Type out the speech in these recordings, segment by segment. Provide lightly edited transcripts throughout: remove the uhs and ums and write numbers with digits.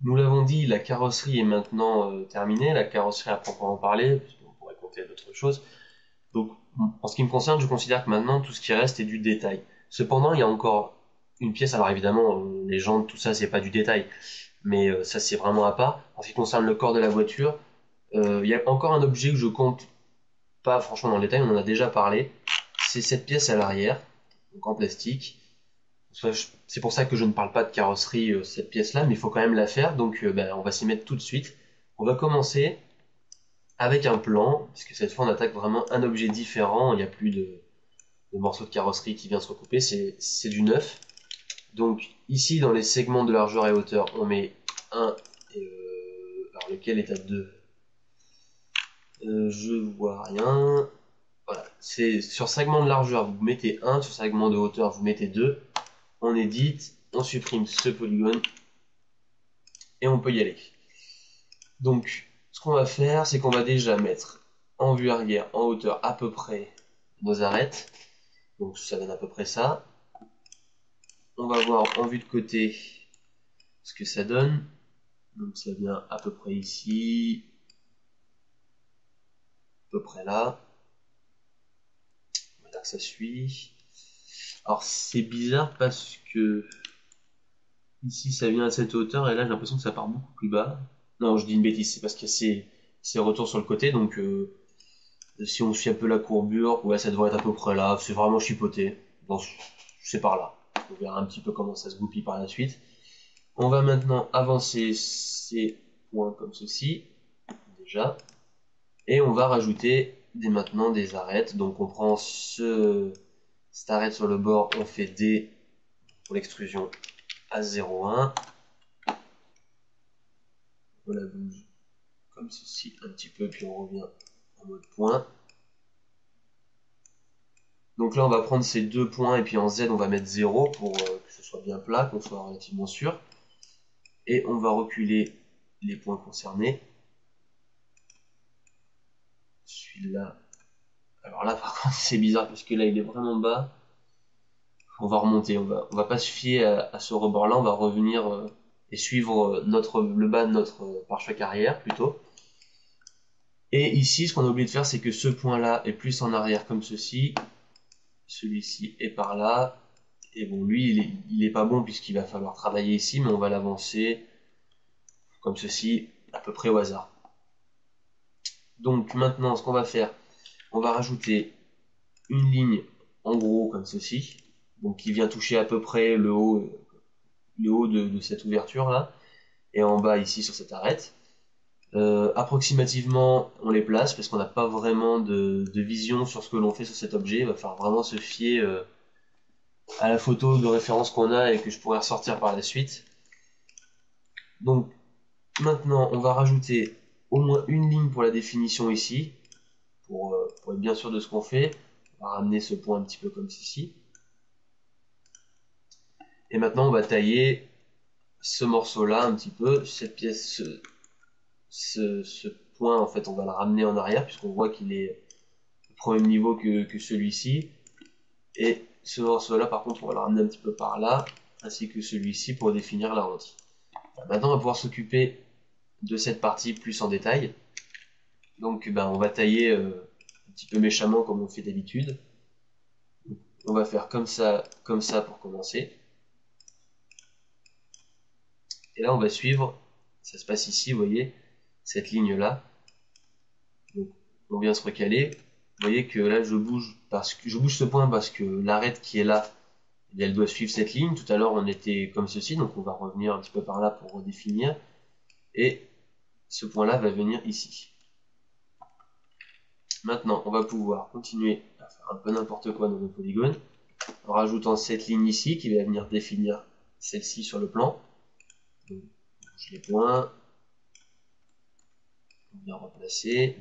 Nous l'avons dit, la carrosserie est maintenant terminée, la carrosserie à proprement parler, parce qu'on pourrait compter d'autres choses. Donc, en ce qui me concerne, je considère que maintenant, tout ce qui reste est du détail. Cependant, il y a encore une pièce, alors évidemment, les jantes, tout ça, c'est pas du détail, mais ça, c'est vraiment à part. En ce qui concerne le corps de la voiture, il y a encore un objet que je compte pas franchement dans le détail, on en a déjà parlé. C'est cette pièce à l'arrière, donc en plastique. C'est pour ça que je ne parle pas de carrosserie, cette pièce-là, mais il faut quand même la faire, donc on va s'y mettre tout de suite. On va commencer avec un plan, puisque cette fois on attaque vraiment un objet différent, il n'y a plus de morceaux de carrosserie qui vient se recouper, c'est du neuf. Donc ici dans les segments de largeur et hauteur, on met un, alors lequel est à 2. Je vois rien. Voilà, c'est sur segment de largeur, vous mettez 1, sur segment de hauteur, vous mettez 2. On édite, on supprime ce polygone et on peut y aller. Donc, ce qu'on va faire, c'est qu'on va déjà mettre en vue arrière, en hauteur, à peu près nos arêtes. Donc, ça donne à peu près ça. On va voir en vue de côté ce que ça donne. Donc, ça vient à peu près ici, à peu près là. On va dire que ça suit. Alors, c'est bizarre parce que ici, ça vient à cette hauteur et là, j'ai l'impression que ça part beaucoup plus bas. Non, je dis une bêtise, c'est parce qu'il y a ces retours sur le côté, donc si on suit un peu la courbure, ouais, ça devrait être à peu près là, c'est vraiment chipoté. Bon, c'est par là. On verra un petit peu comment ça se goupille par la suite. On va maintenant avancer ces points comme ceci, déjà, et on va rajouter dès maintenant des arêtes. Donc on prend cette arête sur le bord, on fait D pour l'extrusion à 0,1. On la bouge comme ceci un petit peu, puis on revient en mode point. Donc là, on va prendre ces deux points et puis en Z, on va mettre 0 pour que ce soit bien plat, qu'on soit relativement sûr. Et on va reculer les points concernés. Celui-là. Alors là, par contre, c'est bizarre parce que là, il est vraiment bas. On va remonter. On va pas se fier à ce rebord-là. On va revenir et suivre le bas de notre pare-choc arrière plutôt. Et ici, ce qu'on a oublié de faire, c'est que ce point-là est plus en arrière comme ceci. Celui-ci est par là. Et bon, lui, il est pas bon puisqu'il va falloir travailler ici, mais on va l'avancer comme ceci, à peu près au hasard. Donc maintenant, ce qu'on va faire, on va rajouter une ligne en gros comme ceci, donc qui vient toucher à peu près le haut de cette ouverture là, et en bas ici sur cette arête. Approximativement, on les place parce qu'on n'a pas vraiment de vision sur ce que l'on fait sur cet objet. Il va falloir vraiment se fier à la photo de référence qu'on a et que je pourrais ressortir par la suite. Donc maintenant, on va rajouter au moins une ligne pour la définition ici, pour être bien sûr de ce qu'on fait. On va ramener ce point un petit peu comme ceci. Et maintenant, on va tailler ce morceau-là un petit peu, cette pièce, ce point, en fait, on va le ramener en arrière, puisqu'on voit qu'il est au même niveau que celui-ci. Et ce morceau-là, par contre, on va le ramener un petit peu par là, ainsi que celui-ci pour définir l'arrondi. Maintenant, on va pouvoir s'occuper de cette partie plus en détail. Donc, on va tailler un petit peu méchamment comme on fait d'habitude. On va faire comme ça pour commencer. Et là, on va suivre, ça se passe ici, vous voyez, cette ligne-là. Donc, on vient se recaler. Vous voyez que là, je bouge ce point parce que l'arête qui est là, elle doit suivre cette ligne. Tout à l'heure, on était comme ceci, donc on va revenir un petit peu par là pour redéfinir. Et ce point-là va venir ici. Maintenant, on va pouvoir continuer à faire un peu n'importe quoi dans nos polygones, en rajoutant cette ligne ici qui va venir définir celle-ci sur le plan. Donc, on bouge les points, on vient replacer.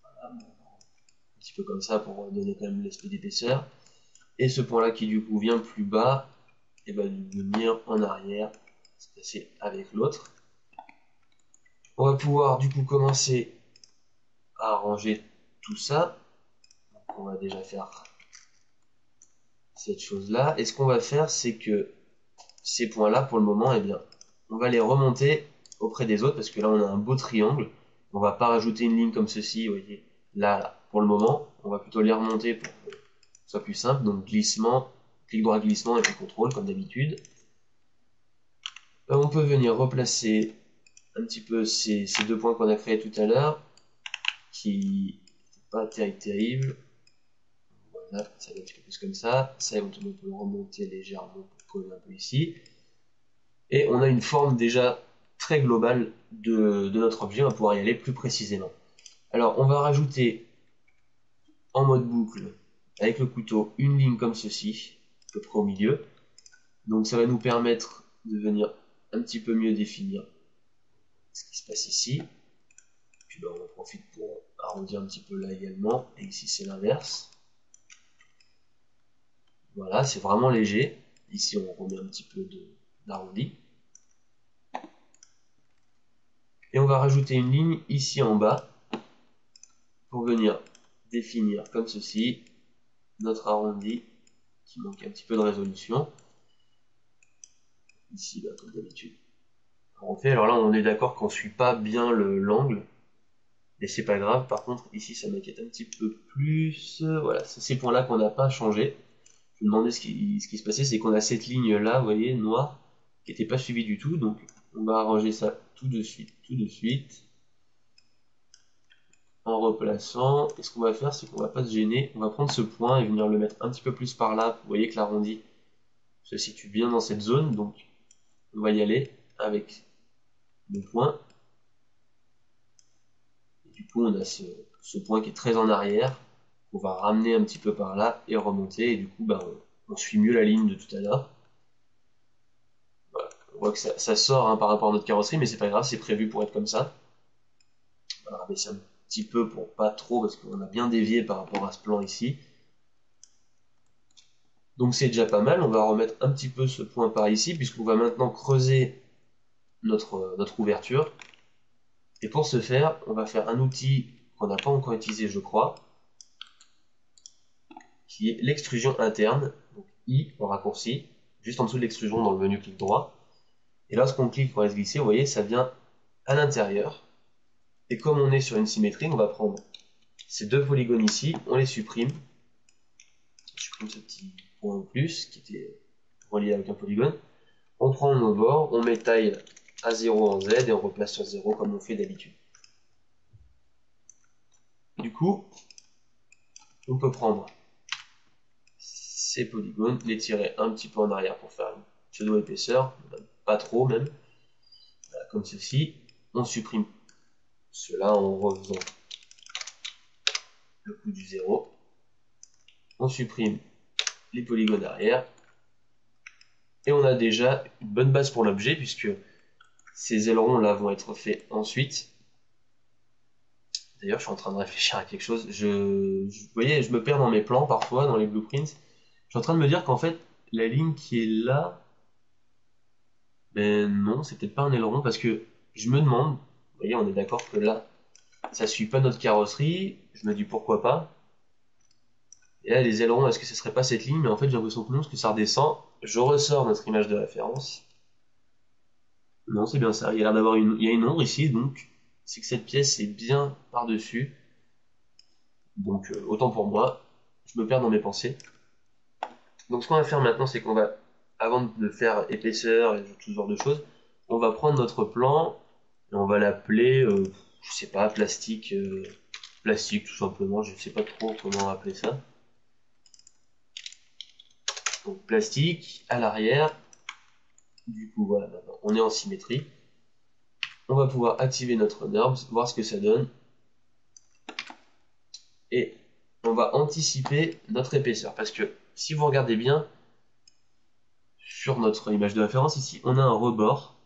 Voilà, un petit peu comme ça pour donner quand même l'aspect d'épaisseur. Et ce point-là qui du coup vient plus bas, et va venir en arrière, se passer avec l'autre. On va pouvoir du coup commencer à arranger tout ça. Donc on va déjà faire cette chose-là. Et ce qu'on va faire, c'est que ces points-là, pour le moment, eh bien, on va les remonter auprès des autres, parce que là, on a un beau triangle. On va pas rajouter une ligne comme ceci, vous voyez. Là, pour le moment, on va plutôt les remonter pour que ce soit plus simple. Donc, glissement, clic droit glissement et puis contrôle, comme d'habitude. On peut venir replacer un petit peu ces deux points qu'on a créés tout à l'heure, qui pas terrible. Voilà, ça va un petit peu plus comme ça. Ça, éventuellement, on peut le remonter légèrement pour coller un peu ici. Et on a une forme déjà très globale de notre objet. On va pouvoir y aller plus précisément. Alors, on va rajouter en mode boucle, avec le couteau, une ligne comme ceci, à peu près au milieu. Donc, ça va nous permettre de venir un petit peu mieux définir ce qui se passe ici. Puis ben, on en profite pour arrondir un petit peu là également. Et ici, c'est l'inverse. Voilà, c'est vraiment léger. Ici, on remet un petit peu d'arrondi. Et on va rajouter une ligne ici en bas pour venir définir comme ceci notre arrondi qui manque un petit peu de résolution. Ici, bah, comme d'habitude. Alors là, on est d'accord qu'on ne suit pas bien l'angle. Et c'est pas grave. Par contre, ici, ça m'inquiète un petit peu plus. Voilà, c'est ces points-là qu'on n'a pas changé. Je me demandais ce qui se passait, c'est qu'on a cette ligne-là, vous voyez, noire, qui n'était pas suivie du tout. Donc, on va arranger ça tout de suite. En replaçant. Et ce qu'on va faire, c'est qu'on va pas se gêner. On va prendre ce point et venir le mettre un petit peu plus par là. Vous voyez que l'arrondi se situe bien dans cette zone. Donc, on va y aller avec le point. Et du coup, on a ce point qui est très en arrière. On va ramener un petit peu par là et remonter. Et du coup, ben, on suit mieux la ligne de tout à l'heure. Voilà. On voit que ça sort hein, par rapport à notre carrosserie, mais c'est pas grave, c'est prévu pour être comme ça. On va rabaisser un petit peu pour pas trop, parce qu'on a bien dévié par rapport à ce plan ici. Donc c'est déjà pas mal, on va remettre un petit peu ce point par ici, puisqu'on va maintenant creuser notre ouverture. Et pour ce faire, on va faire un outil qu'on n'a pas encore utilisé, je crois, qui est l'extrusion interne, donc I en raccourci, juste en dessous de l'extrusion dans le menu clic droit. Et lorsqu'on clique pour se glisser, vous voyez, ça vient à l'intérieur. Et comme on est sur une symétrie, on va prendre ces deux polygones ici, on les supprime. Je supprime ce petit point en plus qui était relié avec un polygone. On prend nos bords, on met taille à 0 en Z et on replace sur 0 comme on fait d'habitude. Du coup, on peut prendre ces polygones, les tirer un petit peu en arrière pour faire une pseudo épaisseur, pas trop même, voilà, comme ceci. On supprime cela en refaisant le coup du 0. On supprime les polygones arrière. Et on a déjà une bonne base pour l'objet puisque ces ailerons là vont être faits ensuite. D'ailleurs, je suis en train de réfléchir à quelque chose. Vous voyez, je me perds dans mes plans parfois, dans les blueprints. Je suis en train de me dire qu'en fait, la ligne qui est là, ben non, c'est peut-être pas un aileron parce que je me demande, vous voyez, on est d'accord que là, ça suit pas notre carrosserie. Je me dis pourquoi pas. Et là, les ailerons, est-ce que ce serait pas cette ligne? Mais en fait, j'ai l'impression que non, parce que ça redescend. Je ressors notre image de référence. Non, c'est bien ça. Il y a l'air d'avoir il y a une ombre ici, donc c'est que cette pièce est bien par-dessus. Donc autant pour moi, je me perds dans mes pensées. Donc ce qu'on va faire maintenant, c'est qu'on va, avant de faire épaisseur et tout ce genre de choses, on va prendre notre plan et on va l'appeler, je sais pas, plastique tout simplement. Je sais pas trop comment appeler ça. Donc plastique à l'arrière. Du coup voilà, maintenant on est en symétrie. On va pouvoir activer notre NURBS, voir ce que ça donne. Et on va anticiper notre épaisseur. Parce que si vous regardez bien, sur notre image de référence ici, on a un rebord,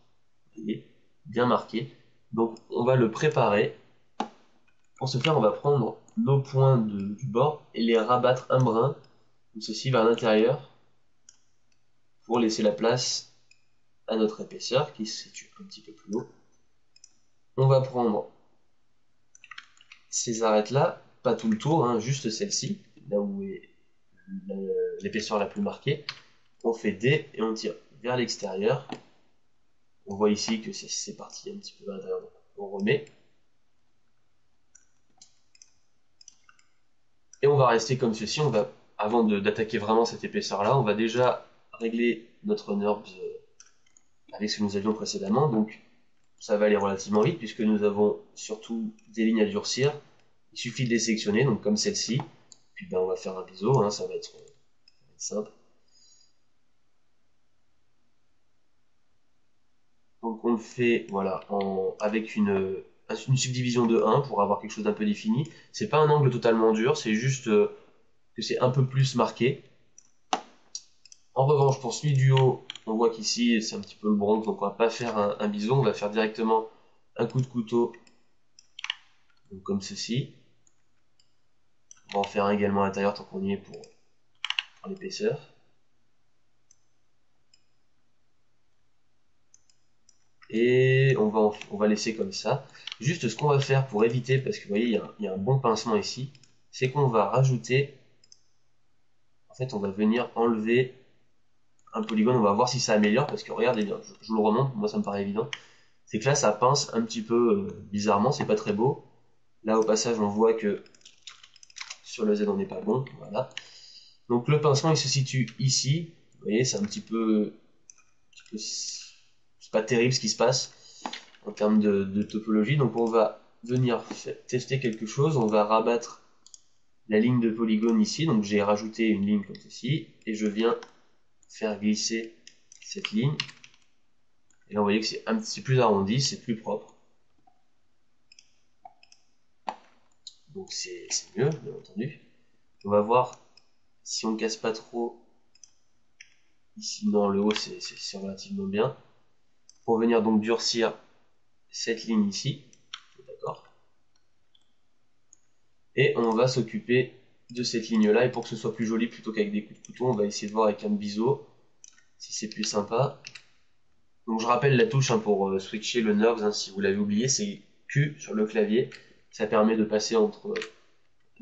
vous voyez, bien marqué. Donc on va le préparer. Pour ce faire, on va prendre nos points du bord et les rabattre un brin, comme ceci, vers l'intérieur, pour laisser la place à notre épaisseur qui se situe un petit peu plus haut. On va prendre ces arêtes-là, pas tout le tour, hein, juste celle-ci, là où est l'épaisseur la plus marquée, on fait D et on tire vers l'extérieur. On voit ici que c'est parti un petit peu à l'intérieur, donc on remet. Et on va rester comme ceci, avant d'attaquer vraiment cette épaisseur là, on va déjà régler notre NURBS avec ce que nous avions précédemment, donc ça va aller relativement vite puisque nous avons surtout des lignes à durcir. Il suffit de les sélectionner, donc comme celle-ci, puis ben, on va faire un biseau, hein, ça va être simple. Donc on le fait voilà, avec une subdivision de 1 pour avoir quelque chose d'un peu défini. C'est pas un angle totalement dur, c'est juste que c'est un peu plus marqué. En revanche, pour celui du haut, on voit qu'ici c'est un petit peu le bronze, donc on va pas faire un biseau, on va faire directement un coup de couteau, donc comme ceci. On va en faire un également à l'intérieur tant qu'on y est pour l'épaisseur. Et on va laisser comme ça. Juste ce qu'on va faire pour éviter, parce que vous voyez, il y a un bon pincement ici, c'est qu'on va rajouter, en fait, on va venir enlever un polygone, on va voir si ça améliore, parce que regardez bien, je vous le remonte, moi ça me paraît évident, c'est que là ça pince un petit peu bizarrement, c'est pas très beau. Là au passage on voit que sur le Z on n'est pas bon, voilà. Donc le pincement il se situe ici, vous voyez c'est un petit peu c'est pas terrible ce qui se passe en termes de topologie, donc on va venir tester quelque chose, on va rabattre la ligne de polygone ici, donc j'ai rajouté une ligne comme ceci, et je viens faire glisser cette ligne, et là vous voyez que c'est un petit peu plus arrondi, c'est plus propre, donc c'est mieux bien entendu. On va voir si on ne casse pas trop ici, non le haut c'est relativement bien, pour venir donc durcir cette ligne ici, d'accord, et on va s'occuper de cette ligne là, et pour que ce soit plus joli plutôt qu'avec des coups de couteau, on va essayer de voir avec un biseau si c'est plus sympa. Donc je rappelle la touche hein, pour switcher le NURBS, hein, si vous l'avez oublié, c'est Q sur le clavier, ça permet de passer entre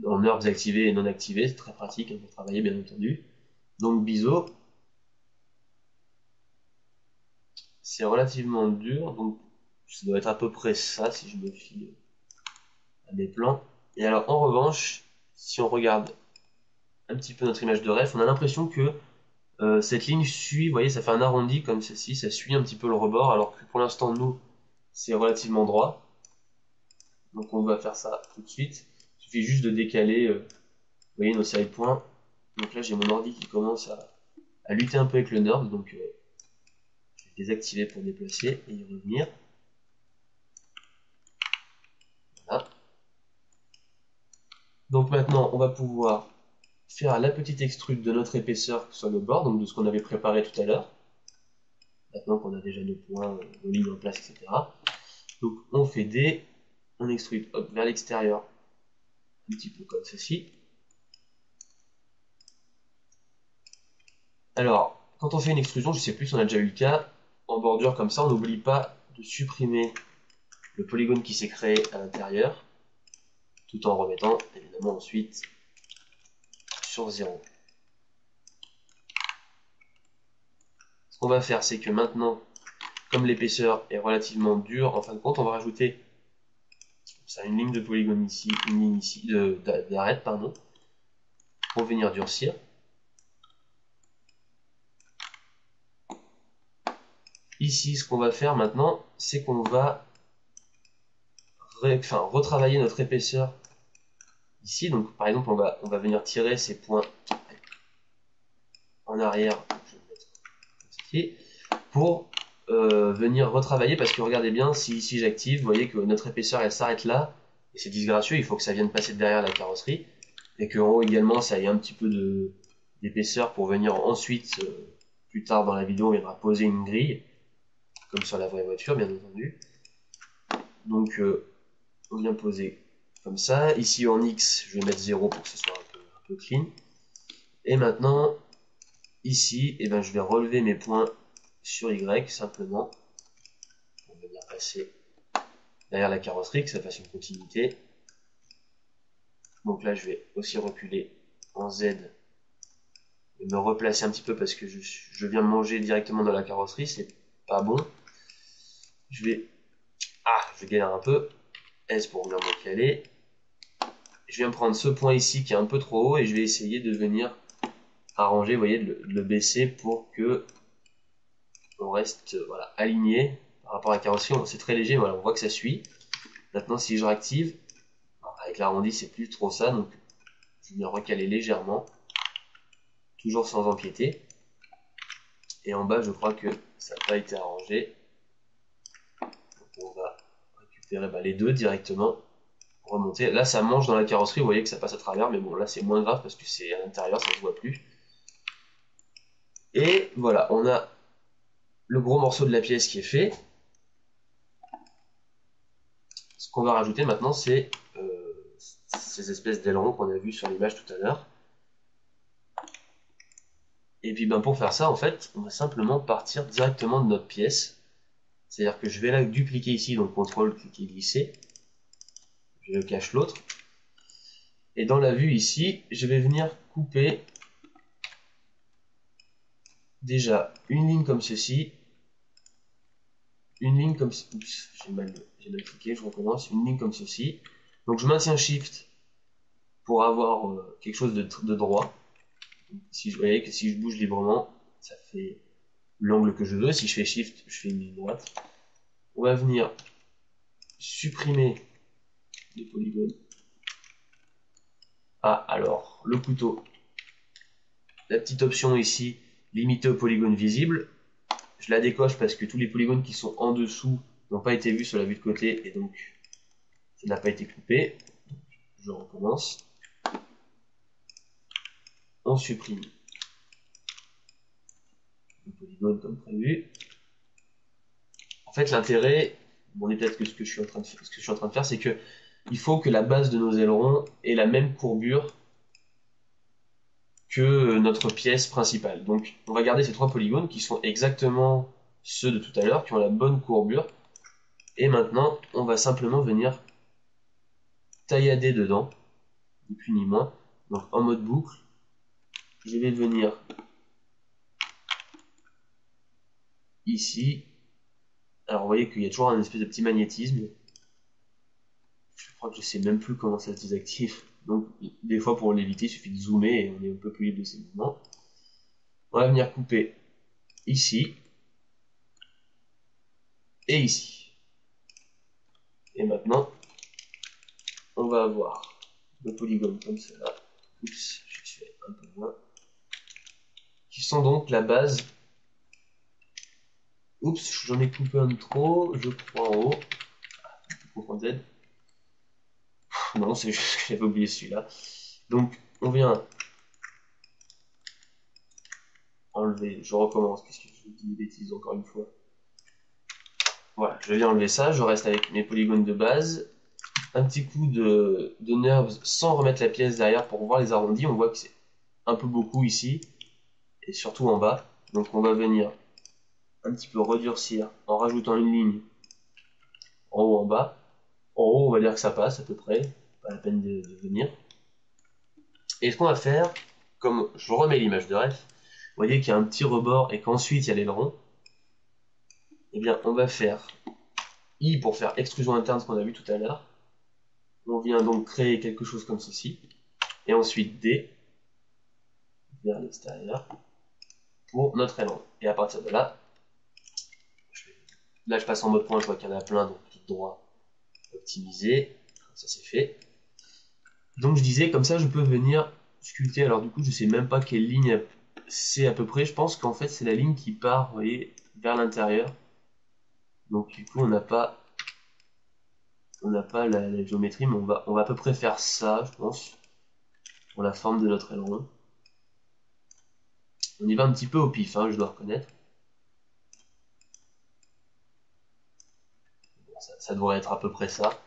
en NURBS activé et non activé, c'est très pratique hein, pour travailler bien entendu. Donc biseau, c'est relativement dur, donc ça doit être à peu près ça si je me fie à mes plans. Et alors en revanche, si on regarde un petit peu notre image de ref, on a l'impression que cette ligne suit, vous voyez, ça fait un arrondi comme ceci, ça suit un petit peu le rebord, alors que pour l'instant, nous, c'est relativement droit. Donc on va faire ça tout de suite. Il suffit juste de décaler, vous voyez, nos séries de points. Donc là, j'ai mon ordi qui commence à lutter un peu avec le NURBS, donc je vais désactiver pour déplacer et y revenir. Voilà. Donc maintenant, on va pouvoir faire la petite extrude de notre épaisseur sur le bord, donc de ce qu'on avait préparé tout à l'heure. Maintenant qu'on a déjà nos points, nos lignes en place, etc. Donc on fait D, on extrude hop, vers l'extérieur, un petit peu comme ceci. Alors, quand on fait une extrusion, je ne sais plus si on a déjà eu le cas, en bordure comme ça, on n'oublie pas de supprimer le polygone qui s'est créé à l'intérieur, tout en remettant évidemment ensuite sur 0. Ce qu'on va faire, c'est que maintenant, comme l'épaisseur est relativement dure, en fin de compte, on va rajouter ça, une ligne de polygone ici, une ligne ici, d'arête, pardon, pour venir durcir. Ici, ce qu'on va faire maintenant, c'est qu'on va retravailler notre épaisseur ici. Donc, par exemple, on va venir tirer ces points en arrière, je vais le mettre comme ceci, pour venir retravailler, parce que regardez bien, si ici j'active, vous voyez que notre épaisseur elle s'arrête là, et c'est disgracieux, il faut que ça vienne passer derrière la carrosserie, et qu'en haut également ça ait un petit peu d'épaisseur pour venir ensuite, plus tard dans la vidéo, on viendra poser une grille, comme sur la vraie voiture bien entendu. Donc on vient poser comme ça, ici en X je vais mettre 0 pour que ce soit un peu clean, et maintenant ici, eh ben, je vais relever mes points sur Y simplement pour venir passer derrière la carrosserie, que ça fasse une continuité. Donc là, je vais aussi reculer en Z Je vais me replacer un petit peu parce que je viens manger directement dans la carrosserie, c'est pas bon. Je galère un peu. S pour bien me caler. Je viens prendre ce point ici qui est un peu trop haut et je vais essayer de venir arranger, vous voyez, de le baisser pour que on reste voilà, aligné par rapport à la carrosserie. C'est très léger, voilà, on voit que ça suit. Maintenant, si je réactive, avec l'arrondi, c'est plus trop ça, donc je viens recaler légèrement, toujours sans empiéter. Et en bas, je crois que ça n'a pas été arrangé. Donc on va récupérer les deux directement, remonter. Là, ça mange dans la carrosserie, vous voyez que ça passe à travers, mais bon, là, c'est moins grave parce que c'est à l'intérieur, ça ne se voit plus. Et voilà, on a le gros morceau de la pièce qui est fait. Ce qu'on va rajouter maintenant, c'est ces espèces d'ailerons qu'on a vu sur l'image tout à l'heure. Et puis pour faire ça, en fait, on va simplement partir directement de notre pièce. C'est-à-dire que je vais là dupliquer ici, donc CTRL, cliquer, glisser. Je cache l'autre. Et dans la vue ici, je vais venir couper déjà une ligne comme ceci. Une ligne comme ceci. Oups, j'ai mal cliqué, je recommence. Une ligne comme ceci. Donc je maintiens Shift pour avoir quelque chose de droit. Si vous voyez que si je bouge librement, ça fait l'angle que je veux. Si je fais Shift, je fais une ligne droite. On va venir supprimer les polygones. Ah, alors, le couteau. La petite option ici, limiter aux polygones visibles. Je la décoche parce que tous les polygones qui sont en dessous n'ont pas été vus sur la vue de côté et donc ça n'a pas été coupé. Je recommence. On supprime le polygone comme prévu. En fait, l'intérêt, bon, et peut-être que ce que je suis en train de faire, c'est que il faut que la base de nos ailerons ait la même courbure que notre pièce principale. Donc, on va garder ces trois polygones qui sont exactement ceux de tout à l'heure, qui ont la bonne courbure. Et maintenant, on va simplement venir taillader dedans, ni plus ni moins. Donc, en mode boucle, je vais venir ici. Alors, vous voyez qu'il y a toujours un espèce de petit magnétisme. Je crois que je sais même plus comment ça se désactive. Donc, des fois, pour l'éviter, il suffit de zoomer et on est un peu plus libre de ces mouvements. On va venir couper ici et ici. Et maintenant, on va avoir le polygone comme cela. Oups, je suis un peu loin. Qui sont donc la base. Oups, j'en ai coupé un de trop, je crois en haut. CTRL Z. Non, c'est juste que j'avais oublié celui-là. Donc, on vient enlever, je recommence, puisque je vous dis des bêtises encore une fois. Voilà, je viens enlever ça, je reste avec mes polygones de base. Un petit coup de NURBS sans remettre la pièce derrière pour voir les arrondis. On voit que c'est un peu beaucoup ici, et surtout en bas. Donc on va venir un petit peu redurcir en rajoutant une ligne en haut, en bas. En haut, on va dire que ça passe à peu près, pas la peine de venir. Et ce qu'on va faire, comme je remets l'image de ref, vous voyez qu'il y a un petit rebord et qu'ensuite il y a l'aileron. Eh bien, on va faire I pour faire extrusion interne, ce qu'on a vu tout à l'heure. On vient donc créer quelque chose comme ceci. Et ensuite D vers l'extérieur pour notre aileron. Et à partir de là, je passe en mode point, je vois qu'il y en a plein, donc clic droit, optimiser. Ça c'est fait. Donc je disais, comme ça je peux venir sculpter. Alors du coup, je sais même pas quelle ligne c'est à peu près. Je pense qu'en fait c'est la ligne qui part, vous voyez, vers l'intérieur. Donc du coup on n'a pas la géométrie, mais on va à peu près faire ça, je pense, pour la forme de notre aileron. On y va un petit peu au pif, hein, je dois reconnaître. Bon, ça devrait être à peu près ça.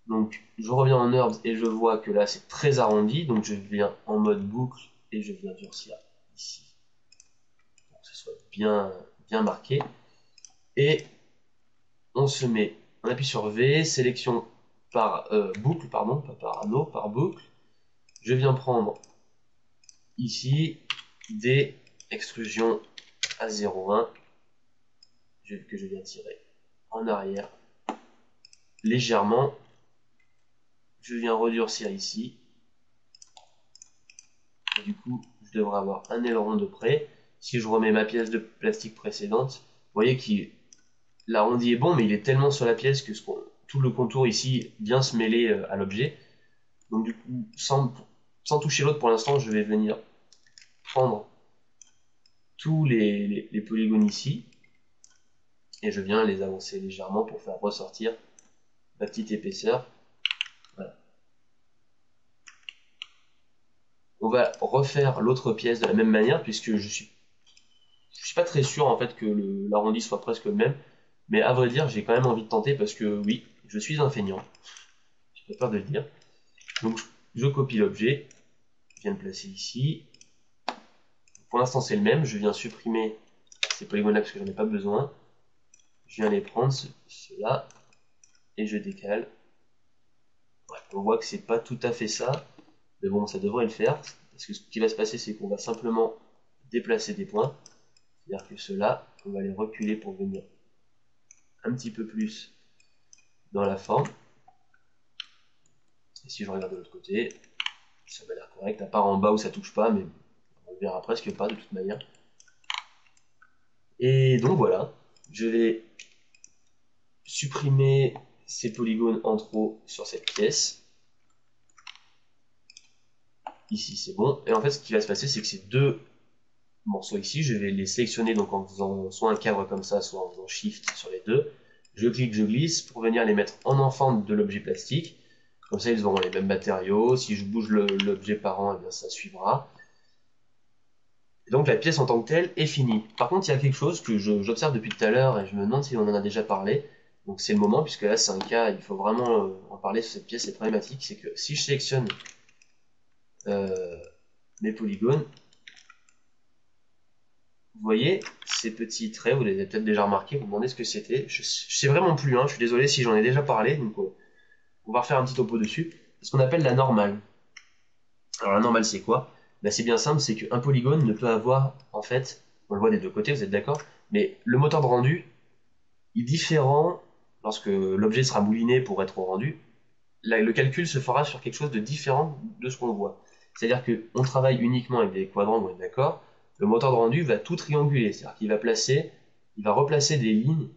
Donc je reviens en NURBS et je vois que là c'est très arrondi, donc je viens en mode boucle et je viens durcir ici pour que ce soit bien marqué. Et on appuie sur V, sélection par boucle, pardon, pas par anneau, par boucle. Je viens prendre ici des extrusions à 0,1 que je viens tirer en arrière légèrement. Je viens redurcir ici. Et du coup, je devrais avoir un aileron de près. Si je remets ma pièce de plastique précédente, vous voyez que l'arrondi est bon, mais il est tellement sur la pièce que tout le contour ici vient se mêler à l'objet. Donc du coup, sans toucher l'autre pour l'instant, je vais venir prendre tous les polygones ici. Et je viens les avancer légèrement pour faire ressortir la petite épaisseur. Voilà. On va refaire l'autre pièce de la même manière, puisque je suis pas très sûr en fait que l'arrondi soit presque le même. Mais à vrai dire, j'ai quand même envie de tenter parce que oui, je suis un feignant. J'ai pas peur de le dire. Donc je copie l'objet, je viens le placer ici. Pour l'instant c'est le même, je viens supprimer ces polygones là parce que j'en ai pas besoin. Je viens les prendre, ceux-là, et je décale. Ouais, on voit que c'est pas tout à fait ça, mais bon, ça devrait le faire. Parce que ce qui va se passer, c'est qu'on va simplement déplacer des points. C'est-à-dire que ceux-là, on va les reculer pour venir un petit peu plus dans la forme. Et si je regarde de l'autre côté, ça m'a l'air correct, à part en bas où ça touche pas, mais on le verra presque pas de toute manière. Et donc voilà, je vais supprimer ces polygones en trop sur cette pièce. Ici c'est bon, et en fait ce qui va se passer c'est que ces deux morceaux ici, je vais les sélectionner donc en faisant soit un cadre comme ça, soit en faisant Shift sur les deux. Je clique, je glisse pour venir les mettre en enfant de l'objet plastique. Comme ça, ils auront les mêmes matériaux. Si je bouge l'objet par an, eh bien, ça suivra. Et donc, la pièce en tant que telle est finie. Par contre, il y a quelque chose que j'observe depuis tout à l'heure et je me demande si on en a déjà parlé. Donc, c'est le moment, puisque là, c'est un cas, il faut vraiment en parler sur cette pièce. C'est problématique. C'est que si je sélectionne mes polygones, vous voyez ces petits traits, vous les avez peut-être déjà remarqués, vous me demandez ce que c'était. Je sais vraiment plus, hein, je suis désolé si j'en ai déjà parlé, donc on va refaire un petit topo dessus. C'est ce qu'on appelle la normale. Alors la normale c'est quoi? Bah, c'est bien simple, c'est qu'un polygone ne peut avoir, en fait, on le voit des deux côtés, vous êtes d'accord, mais le moteur de rendu est différent lorsque l'objet sera mouliné pour être rendu. Le calcul se fera sur quelque chose de différent de ce qu'on voit. C'est-à-dire qu'on travaille uniquement avec des quadrangles, on est d'accord. Le moteur de rendu va tout trianguler, c'est-à-dire qu'il va replacer des lignes.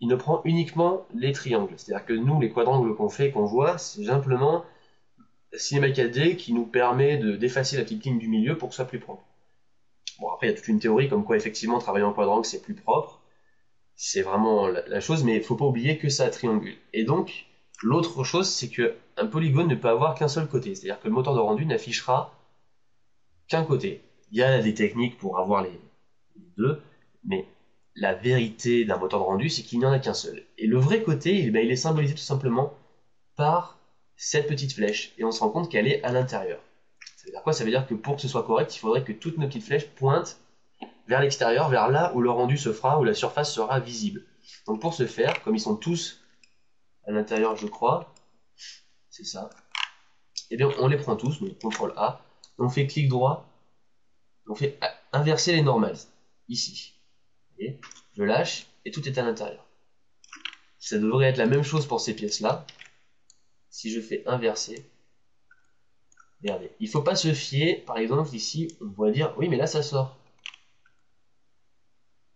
Il ne prend uniquement les triangles. C'est-à-dire que nous, les quadrangles qu'on fait, qu'on voit, c'est simplement Cinema 4D qui nous permet d'effacer la petite ligne du milieu pour que ce soit plus propre. Bon, après, il y a toute une théorie comme quoi, effectivement, travailler en quadrangle, c'est plus propre. C'est vraiment la chose, mais il ne faut pas oublier que ça triangule. Et donc, l'autre chose, c'est qu'un polygone ne peut avoir qu'un seul côté. C'est-à-dire que le moteur de rendu n'affichera qu'un côté. Il y a des techniques pour avoir les deux, mais la vérité d'un moteur de rendu, c'est qu'il n'y en a qu'un seul. Et le vrai côté, il est symbolisé tout simplement par cette petite flèche. Et on se rend compte qu'elle est à l'intérieur. Ça veut dire quoi? Ça veut dire que pour que ce soit correct, il faudrait que toutes nos petites flèches pointent vers l'extérieur, vers là où le rendu se fera, où la surface sera visible. Donc pour ce faire, comme ils sont tous à l'intérieur, je crois, c'est ça, et bien on les prend tous, donc CTRL A, on fait clic droit, on fait inverser les normales, ici. Et je lâche, et tout est à l'intérieur. Ça devrait être la même chose pour ces pièces-là. Si je fais inverser, regardez, il ne faut pas se fier, par exemple ici, on pourrait dire, oui mais là ça sort.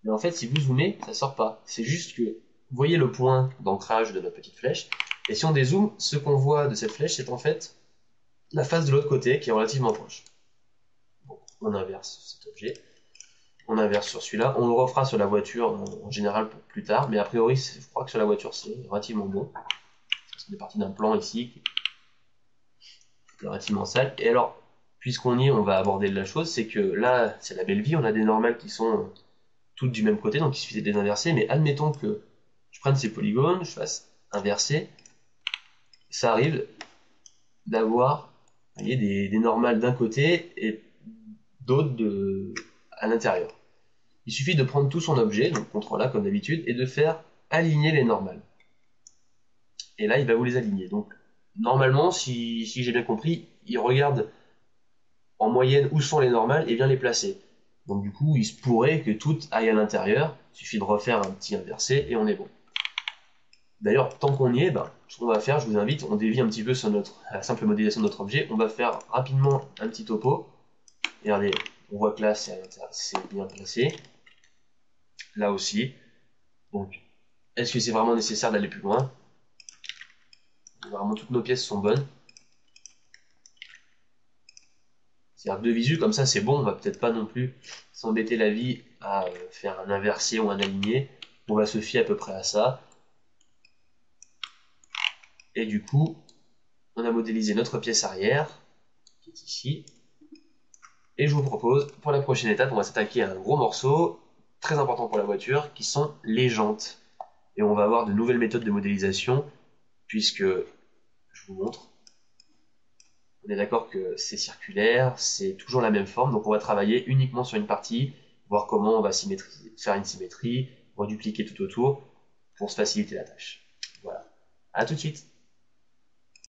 Mais en fait, si vous zoomez, ça sort pas. C'est juste que, vous voyez le point d'ancrage de notre petite flèche, et si on dézoome, ce qu'on voit de cette flèche, c'est en fait la face de l'autre côté qui est relativement proche. Bon, on inverse cet objet, on inverse sur celui-là, on le refera sur la voiture en général pour plus tard, mais a priori, je crois que sur la voiture, c'est relativement bon. Parce qu'on est parti d'un plan ici qui est relativement sale. Et alors, puisqu'on y est, on va aborder la chose, c'est que là, c'est la belle vie, on a des normales qui sont toutes du même côté, donc il suffit de les inverser, mais admettons que je prenne ces polygones, je fasse inverser, ça arrive d'avoir des normales d'un côté et d'autres à l'intérieur. Il suffit de prendre tout son objet, donc CTRL A comme d'habitude, et de faire aligner les normales. Et là, il va vous les aligner. Donc, normalement, si j'ai bien compris, il regarde en moyenne où sont les normales et bien les placer. Donc du coup, il se pourrait que tout aille à l'intérieur, il suffit de refaire un petit inversé et on est bon. D'ailleurs, tant qu'on y est, ce qu'on va faire, je vous invite, on dévie un petit peu sur la simple modélisation de notre objet, on va faire rapidement un petit topo. Et regardez, on voit que là, c'est bien placé. Là aussi. Donc, est-ce que c'est vraiment nécessaire d'aller plus loin? Vraiment, toutes nos pièces sont bonnes. C'est-à-dire de visu, comme ça, c'est bon, on va peut-être pas non plus s'embêter la vie à faire un inversé ou un aligné. On va se fier à peu près à ça. Et du coup, on a modélisé notre pièce arrière, qui est ici. Et je vous propose, pour la prochaine étape, on va s'attaquer à un gros morceau, très important pour la voiture, qui sont les jantes. Et on va avoir de nouvelles méthodes de modélisation, puisque, je vous montre, on est d'accord que c'est circulaire, c'est toujours la même forme, donc on va travailler uniquement sur une partie, voir comment on va faire une symétrie, redupliquer tout autour, pour se faciliter la tâche. Voilà. À tout de suite.